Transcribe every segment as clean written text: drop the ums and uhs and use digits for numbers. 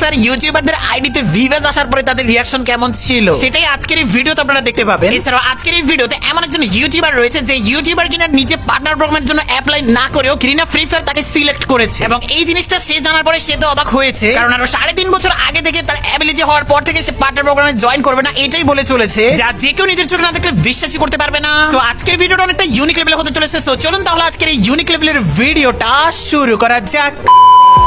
Fire ইউটিউবারদের আইডিতে views আসার পরে তাদের রিঅ্যাকশন কেমন ছিল সেটাই আজকের এই ভিডিওতে আপনারা দেখতে পাবেন। এছাড়াও আজকের এই ভিডিওতে এমন একজন ইউটিউবার রয়েছে যে ইউটিউবার কিনা নিজে পার্টনার প্রোগ্রামের জন্য অ্যাপ্লাই না করেও গ্রিনা ফ্রি ফায়ার তাকে সিলেক্ট করেছে এবং এই জিনিসটা সে জানার পরে সে তো অবাক হয়েছে, কারণ আরো 3.5 বছর আগে থেকে তার অ্যাবিলিটি হওয়ার পর থেকে সে পার্টনার প্রোগ্রামে জয়েন করবে না এটাই বলে চলেছে, যা যে কেউ নিজের চোখে না দেখলে বিশ্বাসই করতে পারবে না। সো আজকের ভিডিওটা অনেকটা ইউনিক লেভেলে হতে চলেছে। সো চলুন তাহলে আজকের এই ইউনিক লেভেলের ভিডিওটা শুরু করা যাক।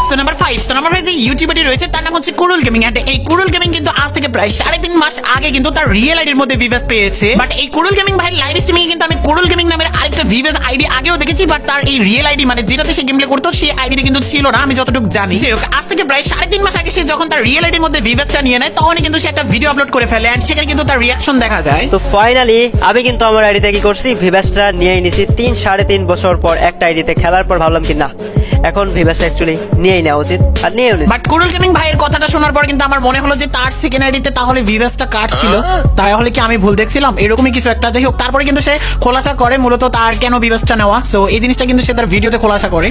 সো নাম্বার 5 যে ইউটিউবারটি রয়েছে তার নাম হচ্ছে কুরুল গেমিং। এন্ড এই কুরুল গেমিং কিন্তু আজ থেকে প্রায় 3.5 মাস আগে কিন্তু তার রিয়েল আইডির মধ্যে ভিউজ পেয়েছে। বাট এই কুরুল গেমিং ভাই লাইভ স্ট্রিমিং এ কিন্তু আমি কুরুল গেমিং নামের আরেকটা ভিউজ আইডি আগেও দেখেছি, বাট তার এই রিয়েল আইডি মানে যেটাতে সে গেম প্লে করতো সেই আইডিতে কিন্তু ছিল না আমি যতটুকু জানি। যাই হোক, আজ থেকে প্রায় 3.5 মাস আগে সে যখন তার রিয়েল আইডির মধ্যে ভিউজটা নিয়ে নেয় তখনই কিন্তু সে একটা ভিডিও আপলোড করে ফেলে এন্ড সেখানে কিন্তু তার রিঅ্যাকশন দেখা যায়। তো ফাইনালি আমি কিন্তু আমার আইডিতে কি করছি, ভিভাসটা নিয়ে নিছি 3-3.5 বছর পর একটা আইডিতে খেলার পর ভাবলাম কি না এখন ভিভাসটা অ্যাকচুয়ালি নিয়েই নেওয়া উচিত আর নিয়েও নিছি। বাট কুরুল গেমিং ভাইয়ের কথাটা শোনার পর কিন্তু আমার মনে হলো যে তার সেকেন্ড আইডিতে তাহলে ভিউজটা কাট ছিল, তাহলে কি আমি ভুল দেখছিলাম এরকমই কিছু একটা। যাই হোক, তারপরে কিন্তু সে খোলাসা করে মূলত তার কেন ভিউজটা নেওয়া। সো এই জিনিসটা কিন্তু সে তার ভিডিওতে খোলাসা করে।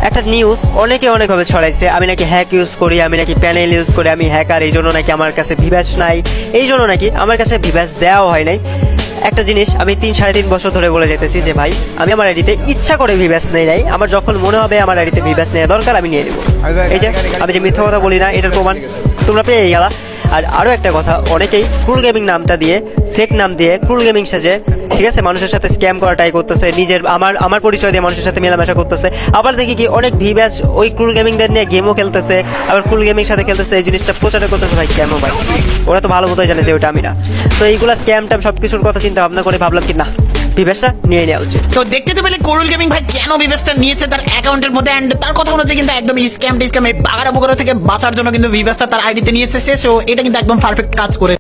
একটা নিউজ অনেকে অনেকভাবে ছড়াইছে, আমি নাকি হ্যাক ইউজ করি, আমি নাকি প্যানেল ইউজ করি, আমি হ্যাকার, এই জন্য নাকি আমার কাছে ভিভাস নাই, এই জন্য নাকি আমার কাছে ভিভাস দেওয়া হয় নাই। একটা জিনিস আমি 3-3.5 বছর ধরে বলে যেতেছি যে ভাই আমি আমার আইডিতে ইচ্ছা করে ভিভাস নেই নাই, আমার যখন মনে হবে আমার আইডিতে ভিভাস নেওয়া দরকার আমি নিয়ে নেবো। এই যে আমি যে মিথ্যা কথা বলি না এটার প্রমাণ তোমরা পেয়ে গেলা। আর আরও একটা কথা, অনেকেই ক্রুল গেমিং নামটা দিয়ে ফেক নাম দিয়ে ক্রুল গেমিং সাজে, ঠিক আছে, মানুষের সাথে স্ক্যাম করা ট্রাই করতেছে, নিজের আমার পরিচয় দিয়ে মানুষের সাথে মেলামেশা করতেছে। আবার দেখি কি অনেক ভিভাস ওই ক্রুল গেমিংদের নিয়ে গেমও খেলতেছে, আবার ক্রুল গেমিং সাথে খেলতেছে, এই জিনিসটা প্রচার করতেছে। ভাই কেন ভাই, ওরা তো ভালো মতোই জানে যে ওটা আমি না। তো এইগুলা স্ক্যাম ট্যাম সবকিছুর কথা চিন্তা ভাবনা করে ভাবলাম কি না ভিভাসটা নিয়ে নেওয়া উচিত। তো দেখতে তো পেলে কুরুল গেমিং ভাই কেন ভিউজটা নিয়েছে তার অ্যাকাউন্টের মধ্যে এন্ড তার কথা অনুযায়ী কিন্তু একদম স্ক্যাম এই বাগারা বগরা থেকে বাঁচার জন্য কিন্তু ভিউজটা তার আইডিতে নিয়েছে সে। সো এটা কিন্তু একদম পারফেক্ট কাজ করে।